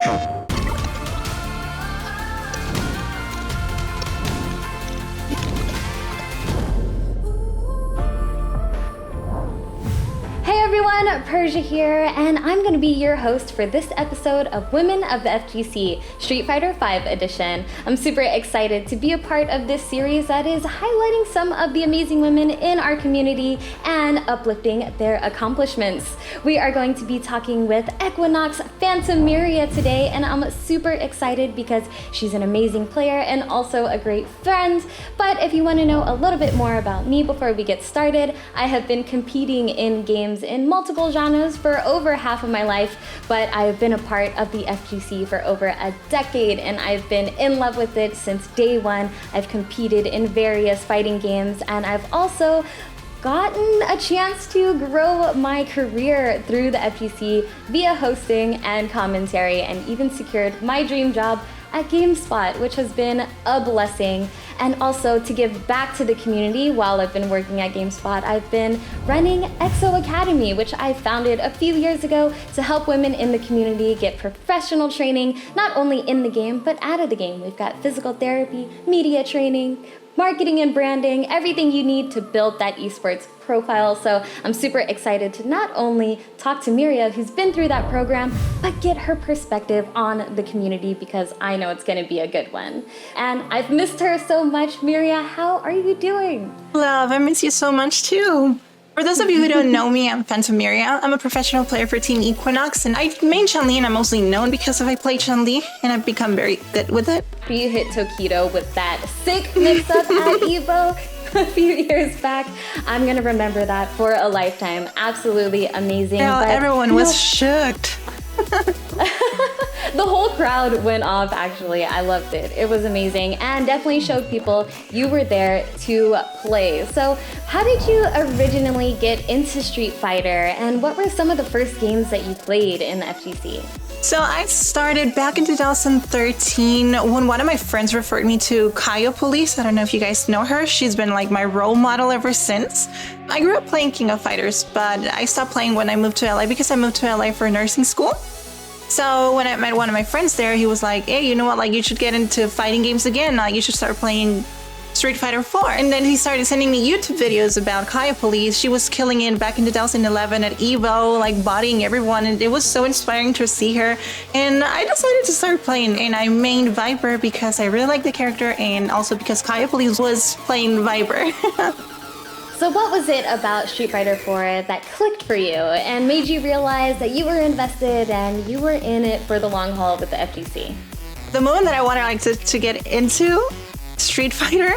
Hey everyone, Persia here, and I'm going to be your host for this episode of Women of the FGC, Street Fighter V edition. I'm super excited to be a part of this series that is highlighting some of the amazing women in our community and uplifting their accomplishments. We are going to be talking with eqnx Phanton Miria today, and I'm super excited because she's an amazing player and also a great friend. But if you want to know a little bit more about me before we get started, I have been competing in games in multiple genres for over half of my life, but I've been a part of the FGC for over a decade and I've been in love with it since day one. I've competed in various fighting games and I've also gotten a chance to grow my career through the FGC via hosting and commentary, and even secured my dream job at GameSpot, which has been a blessing. And also to give back to the community while I've been working at GameSpot, I've been running EXO Academy, which I founded a few years ago to help women in the community get professional training, not only in the game, but out of the game. We've got physical therapy, media training, marketing and branding, everything you need to build that esports profile. So I'm super excited to not only talk to Miria, who's been through that program, but get her perspective on the community because I know it's going to be a good one. And I've missed her so much. Miria, how are you doing? Love, I miss you so much too. For those of you who don't know me, I'm Phanton Miria. I'm a professional player for Team eqnx, and I main Chun-Li, and I'm mostly known because I play Chun-Li, and I've become very good with it. You hit Tokido with that sick mix-up at EVO a few years back. I'm gonna remember that for a lifetime. Absolutely amazing. Yeah, everyone was shocked. The whole crowd went off, actually. I loved it. It was amazing and definitely showed people you were there to play. So how did you originally get into Street Fighter, and what were some of the first games that you played in the FGC? So I started back in 2013 when one of my friends referred me to Kaya Police. I don't know if you guys know her. She's been like my role model ever since. I grew up playing King of Fighters, but I stopped playing when I moved to LA because I moved to LA for nursing school. So when I met one of my friends there, he was like, hey, you know what, like you should get into fighting games again. Like you should start playing Street Fighter 4. And then he started sending me YouTube videos about Kaya Police. She was killing it back in 2011 at EVO, like bodying everyone. And it was so inspiring to see her. And I decided to start playing. And I mained Viper because I really liked the character, and also because Kaya Police was playing Viper. So what was it about Street Fighter 4 that clicked for you and made you realize that you were invested and you were in it for the long haul with the FGC? The moment that I wanted to get into Street Fighter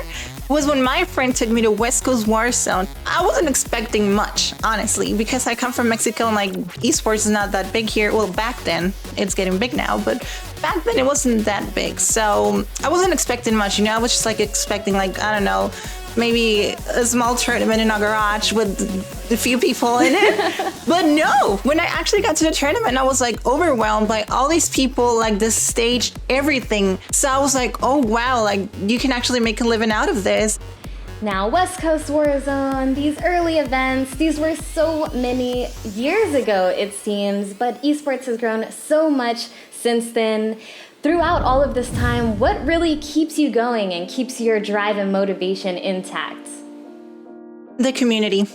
was when my friend took me to West Coast Warzone. I wasn't expecting much, honestly, because I come from Mexico and like esports is not that big here. Well, back then, it's getting big now, but back then it wasn't that big. So I wasn't expecting much, you know, I was just like expecting like, I don't know, maybe a small tournament in a garage with a few people in it. But no, when I actually got to the tournament, I was like overwhelmed by all these people, like the stage, everything. So I was like, oh wow, like you can actually make a living out of this. Now, West Coast Warzone, these early events, these were so many years ago, it seems, but esports has grown so much since then. Throughout all of this time, what really keeps you going and keeps your drive and motivation intact? The community.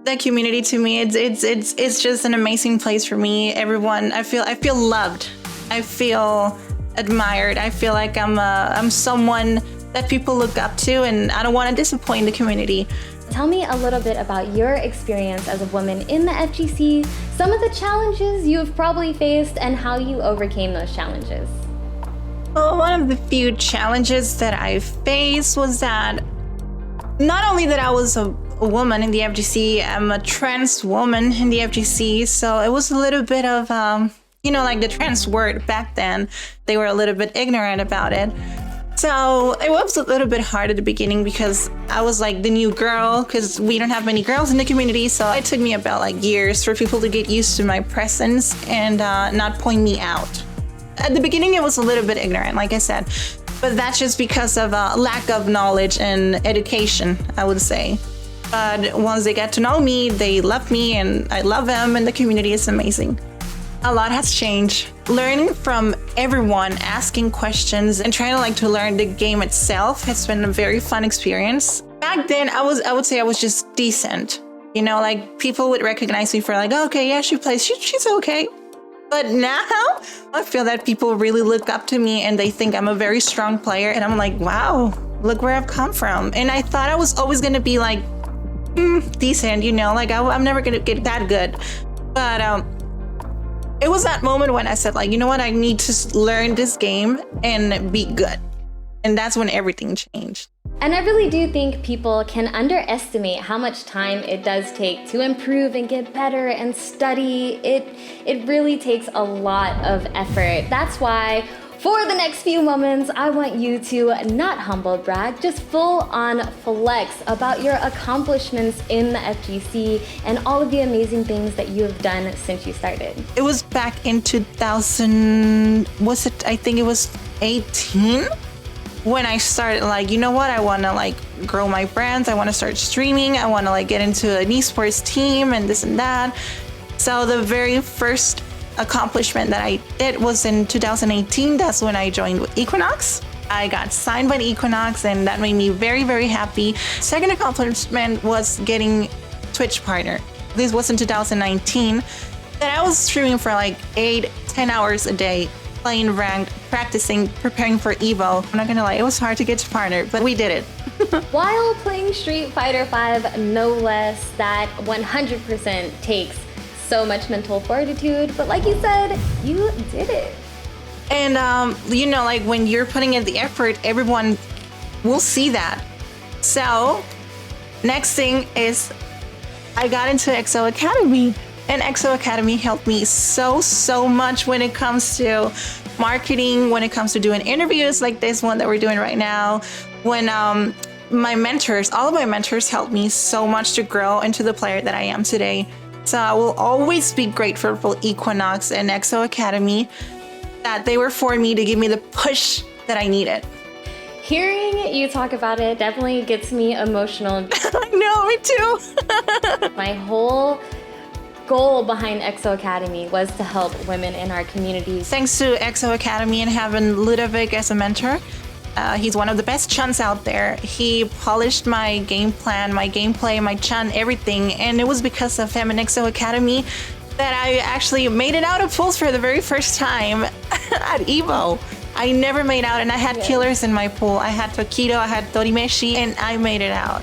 The community to me, it's just an amazing place for me. Everyone, I feel loved. I feel admired. I feel like I'm someone that people look up to, and I don't want to disappoint the community. Tell me a little bit about your experience as a woman in the FGC, some of the challenges you have probably faced, and how you overcame those challenges. Well, one of the few challenges that I faced was that not only that I was a woman in the FGC, I'm a trans woman in the FGC, so it was a little bit of, like the trans word back then, they were a little bit ignorant about it. So it was a little bit hard at the beginning because I was like the new girl, because we don't have many girls in the community. So it took me about like years for people to get used to my presence and not point me out. At the beginning, it was a little bit ignorant, like I said, but that's just because of lack of knowledge and education, I would say. But once they get to know me, they love me and I love them, and the community is amazing. A lot has changed. Learning from everyone, asking questions, and trying to learn the game itself has been a very fun experience. Back then, I would say I was just decent. People would recognize me for okay, yeah, she plays, she's okay. But now I feel that people really look up to me and they think I'm a very strong player. And I'm like, wow, look where I've come from. And I thought I was always going to be decent, I'm never going to get that good. But it was that moment when I said, you know what, I need to learn this game and be good. And that's when everything changed. And I really do think people can underestimate how much time it does take to improve and get better and study. It really takes a lot of effort. That's why for the next few moments, I want you to not humble brag, just full on flex about your accomplishments in the FGC and all of the amazing things that you have done since you started. It was back in 2000, I think it was 18? When I started, you know what, I want to grow my brands. I want to start streaming. I want to get into an esports team and this and that. So the very first accomplishment that I did was in 2018. That's when I joined with eqnx. I got signed by eqnx and that made me very, very happy. Second accomplishment was getting Twitch partner. This was in 2019. That I was streaming for 8-10 hours a day, playing ranked, practicing, preparing for Evo. I'm not gonna lie, it was hard to get to partner, but we did it. While playing Street Fighter V, no less, that 100% takes so much mental fortitude, but like you said, you did it. And when you're putting in the effort, everyone will see that. So next thing is I got into EXO Academy. And EXO Academy helped me so much when it comes to marketing, when it comes to doing interviews like this one that we're doing right now. When all of my mentors helped me so much to grow into the player that I am today. So I will always be grateful for eqnx and EXO Academy that they were for me to give me the push that I needed. Hearing you talk about it definitely gets me emotional. I know, me too. My whole goal behind EXO Academy was to help women in our communities. Thanks to EXO Academy and having Ludovic as a mentor, he's one of the best chuns out there. He polished my game plan, my gameplay, my chun, everything. And it was because of him and EXO Academy that I actually made it out of pools for the very first time at Evo. I never made out, and I had killers in my pool. I had Tokido, I had Torimeshi, and I made it out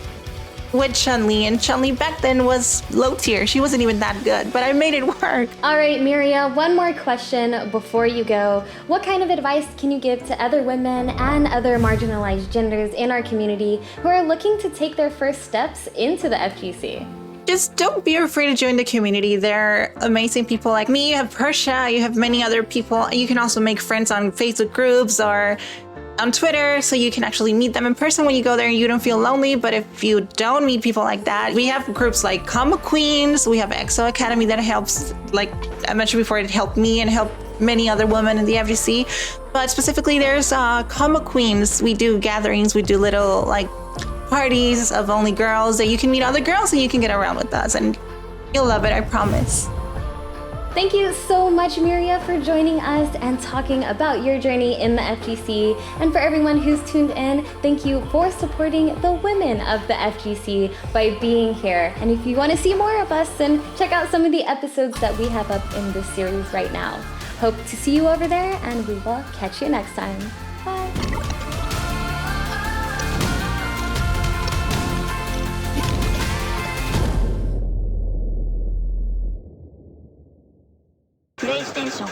with Chun-Li, and Chun-Li back then was low tier. She wasn't even that good, but I made it work. All right, Miria, one more question before you go. What kind of advice can you give to other women and other marginalized genders in our community who are looking to take their first steps into the FGC? Just don't be afraid to join the community. There are amazing people like me. You have Persia, you have many other people. You can also make friends on Facebook groups or on Twitter, so you can actually meet them in person when you go there and you don't feel lonely. But if you don't meet people like that, we have groups like Combo Queens, we have EXO Academy that helps, like I mentioned before, it helped me and helped many other women in the FGC. But specifically there's Combo Queens. We do gatherings, we do little parties of only girls that you can meet other girls and you can get around with us, and you'll love it, I promise. Thank you so much, Miria, for joining us and talking about your journey in the FGC. And for everyone who's tuned in, thank you for supporting the women of the FGC by being here. And if you want to see more of us, then check out some of the episodes that we have up in this series right now. Hope to see you over there, and we will catch you next time. Bye. PlayStation